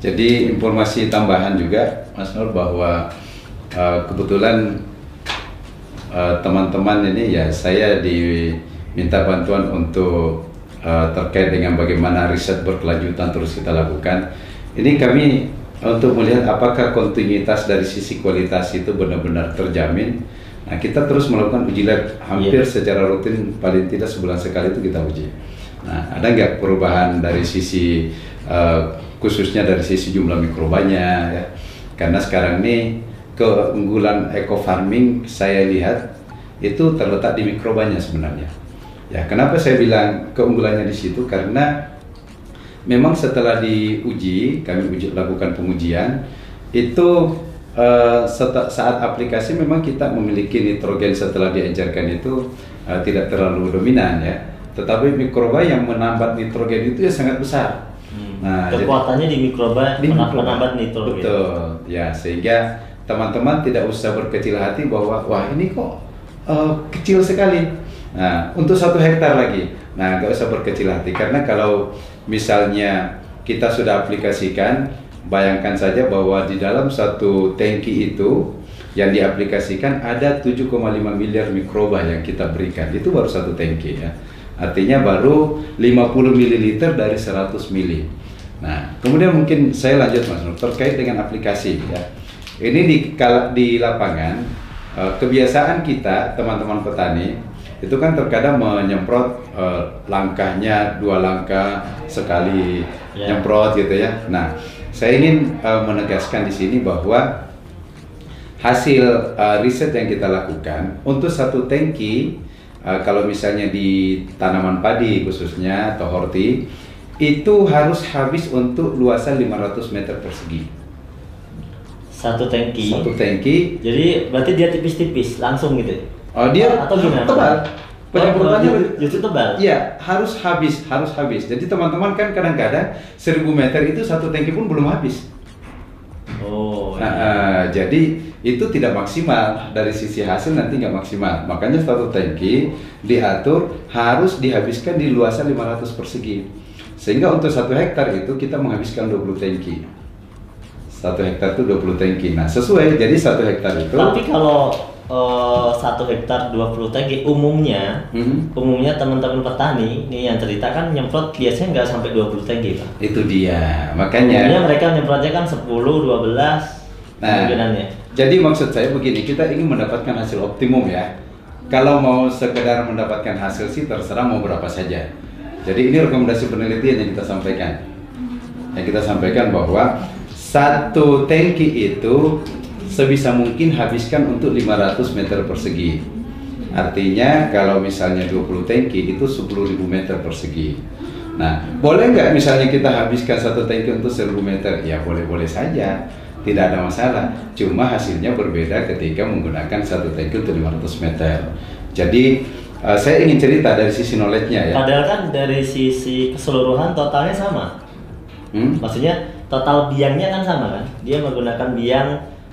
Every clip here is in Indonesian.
Jadi informasi tambahan juga Mas Nur bahwa kebetulan teman-teman ini ya saya diminta bantuan untuk terkait dengan bagaimana riset berkelanjutan terus kita lakukan. Ini kami untuk melihat apakah kontinuitas dari sisi kualitas itu benar-benar terjamin. Nah, kita terus melakukan uji lab hampir secara rutin, paling tidak sebulan sekali itu kita uji. Nah, ada nggak perubahan dari sisi khususnya dari sisi jumlah mikrobanya ya? Karena sekarang ini keunggulan eco farming saya lihat itu terletak di mikrobanya sebenarnya. Ya, kenapa saya bilang keunggulannya di situ? Karena memang setelah diuji, kami lakukan pengujian itu saat aplikasi memang kita memiliki nitrogen setelah diencerkan itu tidak terlalu dominan ya. Tetapi mikroba yang menambat nitrogen itu ya sangat besar. Nah, kekuatannya di mikroba menambat nitrogen. Betul, ya, sehingga teman-teman tidak usah berkecil hati bahwa wah ini kok kecil sekali. Nah, untuk 1 hektar lagi, nah nggak usah berkecil hati karena kalau misalnya kita sudah aplikasikan, bayangkan saja bahwa di dalam 1 tangki itu yang diaplikasikan ada 7,5 miliar mikroba yang kita berikan. Itu baru 1 tangki ya. Artinya baru 50 ml dari 100 ml. Nah, kemudian mungkin saya lanjut Mas Nur terkait dengan aplikasi ya. Ini di lapangan kebiasaan kita teman-teman petani itu kan terkadang menyemprot langkahnya 2 langkah sekali nyemprot gitu ya. Nah, saya ingin menegaskan di sini bahwa hasil riset yang kita lakukan untuk 1 tangki kalau misalnya di tanaman padi khususnya atau horti itu harus habis untuk luasan 500 meter persegi. 1 tangki. 1 tangki. Jadi berarti dia tipis-tipis langsung gitu. Oh, dia atau gimana? Tebal. Penyemprotannya justru tebal. Iya, harus habis. Jadi teman-teman kan kadang-kadang 1000 meter itu 1 tangki pun belum habis. Oh. Nah, jadi itu tidak maksimal dari sisi hasil, nanti nggak maksimal. Makanya 1 tangki diatur harus dihabiskan di luasan 500 persegi. Sehingga untuk 1 hektar itu kita menghabiskan 20 tangki. 1 hektar itu 20 tangki. Nah, sesuai. Jadi 1 hektar itu. Tapi kalau 1 hektar 20 tangki umumnya teman-teman petani ini yang cerita kan nyemprot biasanya nggak sampai 20 tangki Pak. Itu dia. Makanya umumnya mereka nyemprotnya kan 10, 12 kemungkinannya. Jadi maksud saya begini, kita ingin mendapatkan hasil optimum ya. Kalau mau sekedar mendapatkan hasil sih terserah mau berapa saja. Jadi ini rekomendasi penelitian yang kita sampaikan. Yang kita sampaikan bahwa 1 tangki itu sebisa mungkin habiskan untuk 500 meter persegi. Artinya kalau misalnya 20 tangki itu 10.000 meter persegi. Nah, boleh nggak misalnya kita habiskan 1 tangki untuk 1000 meter? Ya boleh-boleh saja, tidak ada masalah. Cuma hasilnya berbeda ketika menggunakan 1 tangki untuk 500 meter. Jadi saya ingin cerita dari sisi knowledge-nya ya. Padahal kan dari sisi keseluruhan totalnya sama. Maksudnya total biangnya kan sama kan? Dia menggunakan biang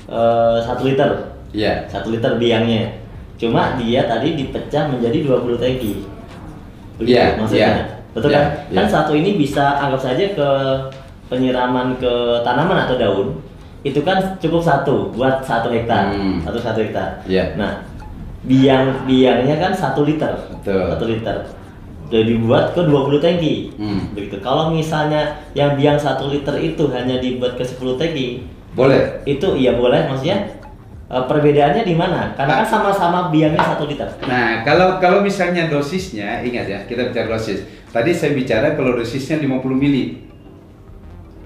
1 liter. Iya. 1 liter biangnya. Cuma dia tadi dipecah menjadi 20 tangki. Iya, maksudnya. iya. Betul Iya, kan? iya. Kan 1 ini bisa anggap saja ke penyiraman ke tanaman atau daun. Itu kan cukup 1 buat 1 hektar. 1 hektar. Iya. Nah, biangnya kan 1 liter. Betul. 1 liter. Udah dibuat ke 20 tangki. Begitu. Kalau misalnya yang biang 1 liter itu hanya dibuat ke 10 tangki, boleh. itu iya boleh, maksudnya perbedaannya di mana? Karena kan sama-sama biangnya 1 liter. Nah, kalau misalnya dosisnya, ingat ya, kita bicara dosis. Tadi saya bicara kalau dosisnya 50 mili.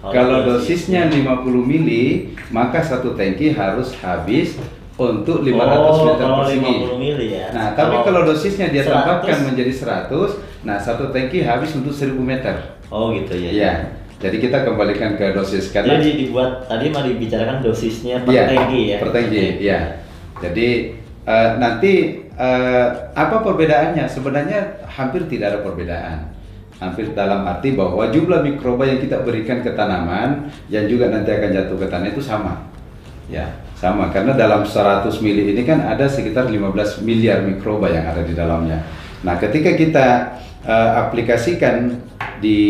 Kalau dosisnya 50 mili, maka 1 tangki harus habis untuk 500 meter persegi. 50 mili ya. Nah, tapi kalau dosisnya dia tambahkan menjadi 100, nah 1 tangki habis untuk 1000 meter. Oh gitu ya. Iya. Jadi kita kembalikan ke dosis karena jadi dibuat tadi mah dibicarakan dosisnya per tangki ya. Per tangki, ya. Jadi nanti apa perbedaannya? Sebenarnya hampir tidak ada perbedaan. Hampir dalam arti bahwa jumlah mikroba yang kita berikan ke tanaman yang juga nanti akan jatuh ke tanah itu sama. Ya, sama karena dalam 100 mili ini kan ada sekitar 15 miliar mikroba yang ada di dalamnya. Nah, ketika kita aplikasikan di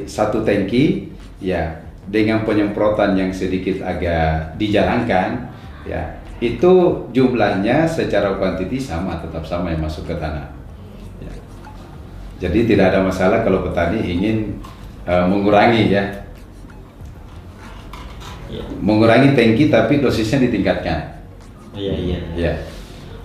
satu tangki ya dengan penyemprotan yang sedikit agak dijarangkan ya, itu jumlahnya secara kuantiti sama, tetap sama yang masuk ke tanah ya. Jadi tidak ada masalah kalau petani ingin mengurangi ya, mengurangi tangki tapi dosisnya ditingkatkan. Iya. Ya.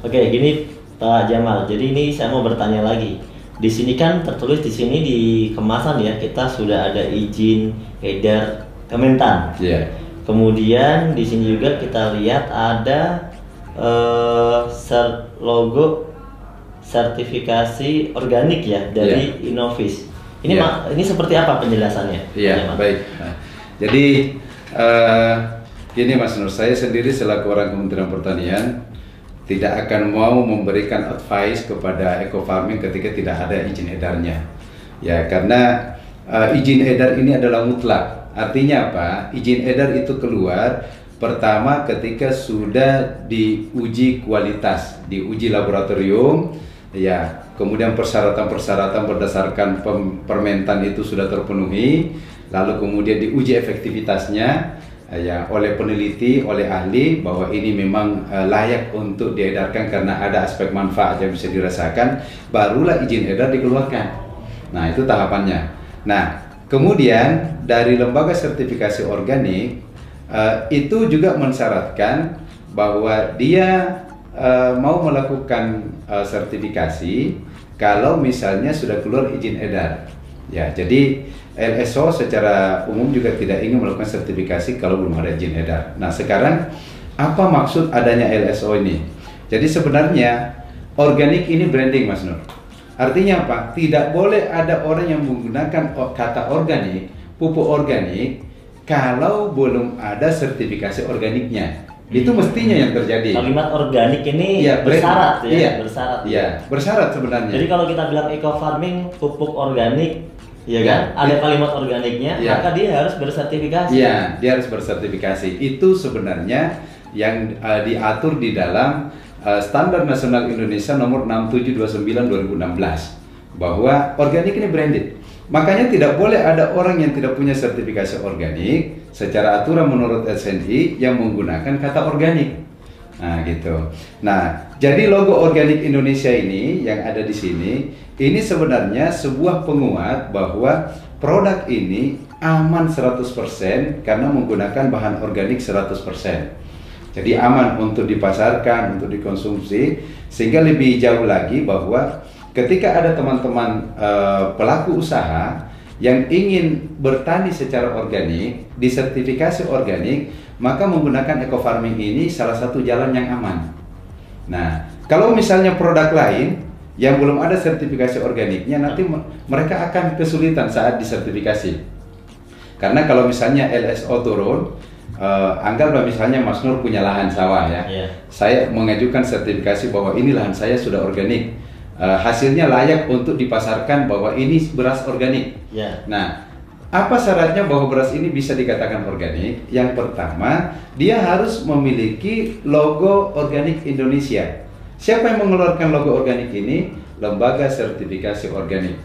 Oke, gini Pak Jamal. Jadi ini saya mau bertanya lagi. Di sini kan tertulis di sini di kemasan ya, kita sudah ada izin edar Kementan. Iya. Kemudian di sini juga kita lihat ada logo sertifikasi organik ya dari Innovis. Ini ini seperti apa penjelasannya? Iya, baik. Nah, jadi gini Mas Nur, saya sendiri selaku orang Kementerian Pertanian tidak akan mau memberikan advice kepada eco farming ketika tidak ada izin edarnya. Ya, karena izin edar ini adalah mutlak. Artinya apa? Izin edar itu keluar pertama ketika sudah diuji kualitas, diuji laboratorium, ya. Kemudian persyaratan-persyaratan berdasarkan Permentan itu sudah terpenuhi, lalu kemudian diuji efektivitasnya ya oleh peneliti, oleh ahli bahwa ini memang layak untuk diedarkan karena ada aspek manfaat yang bisa dirasakan, barulah izin edar dikeluarkan. Nah, itu tahapannya. Nah, kemudian dari lembaga sertifikasi organik itu juga mensyaratkan bahwa dia mau melakukan sertifikasi kalau misalnya sudah keluar izin edar. Ya, jadi LSO secara umum juga tidak ingin melakukan sertifikasi kalau belum ada izin edar. Nah, sekarang apa maksud adanya LSO ini? Jadi sebenarnya organik ini branding, Mas Nur. Artinya apa? Tidak boleh ada orang yang menggunakan kata organik, pupuk organik, kalau belum ada sertifikasi organiknya. Itu mestinya yang terjadi. Kalimat organik ini bersyarat ya? Bersyarat. Iya, bersyarat sebenarnya. Jadi kalau kita bilang eco farming, pupuk organik, ya kan? Ada kalimat organiknya, maka dia harus bersertifikasi. Iya, dia harus bersertifikasi. Itu sebenarnya yang diatur di dalam Standar Nasional Indonesia nomor 6729/2016 bahwa organik ini branded. Makanya tidak boleh ada orang yang tidak punya sertifikasi organik secara aturan menurut SNI yang menggunakan kata organik. Nah, gitu. Nah, jadi logo organik Indonesia ini yang ada di sini, ini sebenarnya sebuah penguat bahwa produk ini aman 100% karena menggunakan bahan organik 100%. Jadi aman untuk dipasarkan, untuk dikonsumsi, sehingga lebih jauh lagi bahwa ketika ada teman-teman pelaku usaha yang ingin bertani secara organik, disertifikasi organik, maka menggunakan eco farming ini salah satu jalan yang aman. Nah, kalau misalnya produk lain yang belum ada sertifikasi organiknya, nanti mereka akan kesulitan saat disertifikasi. Karena kalau misalnya LSO turun, anggaplah misalnya Mas Nur punya lahan sawah ya, saya mengajukan sertifikasi bahwa ini lahan saya sudah organik, hasilnya layak untuk dipasarkan bahwa ini beras organik. Nah, apa syaratnya bahwa beras ini bisa dikatakan organik? Yang pertama, dia harus memiliki logo organik Indonesia. Siapa yang mengeluarkan logo organik ini? Lembaga sertifikasi organik.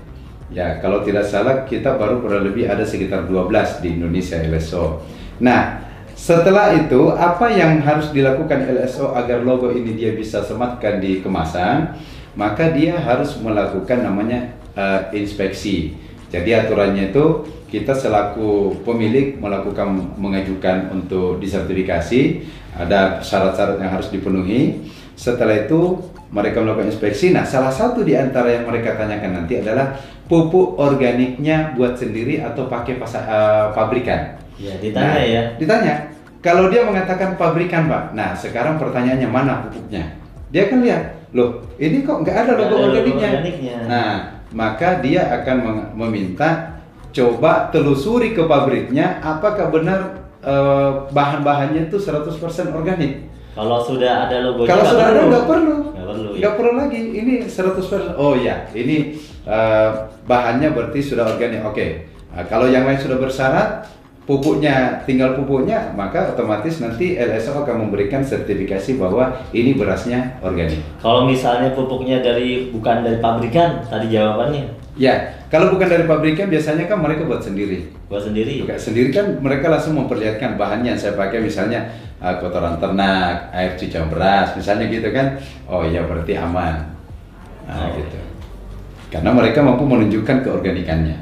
Ya, kalau tidak salah kita baru kurang lebih ada sekitar 12 di Indonesia LSO. Nah, setelah itu apa yang harus dilakukan LSO agar logo ini dia bisa sematkan di kemasan? Maka dia harus melakukan namanya inspeksi. Jadi aturannya itu kita selaku pemilik mengajukan untuk disertifikasi, ada syarat-syarat yang harus dipenuhi. Setelah itu mereka melakukan inspeksi. Nah, salah satu di antara yang mereka tanyakan nanti adalah pupuk organiknya buat sendiri atau pakai pabrikan. Ya, ditanya Ditanya. Kalau dia mengatakan pabrikan, Pak. Nah, sekarang pertanyaannya mana pupuknya? Dia akan lihat, loh, ini kok nggak ada logo organiknya. Nah, maka dia akan meminta coba telusuri ke pabriknya apakah benar bahan-bahannya itu 100% organik. Kalau sudah ada logonya, kalau sudah ada nggak perlu lagi. Ini 100%. Oh ya, ini bahannya berarti sudah organik. Oke. Nah, kalau yang lain sudah bersyarat, tinggal pupuknya, maka otomatis nanti LSO akan memberikan sertifikasi bahwa ini berasnya organik. Kalau misalnya pupuknya bukan dari pabrikan, tadi jawabannya Ya, kalau bukan dari pabrikan biasanya kan mereka buat sendiri. Buat sendiri. Bukan sendiri kan mereka langsung memperlihatkan bahannya. Saya pakai misalnya kotoran ternak, air cucian beras, misalnya gitu kan. Oh ya berarti aman. Nah, gitu. Karena mereka mampu menunjukkan keorganikannya.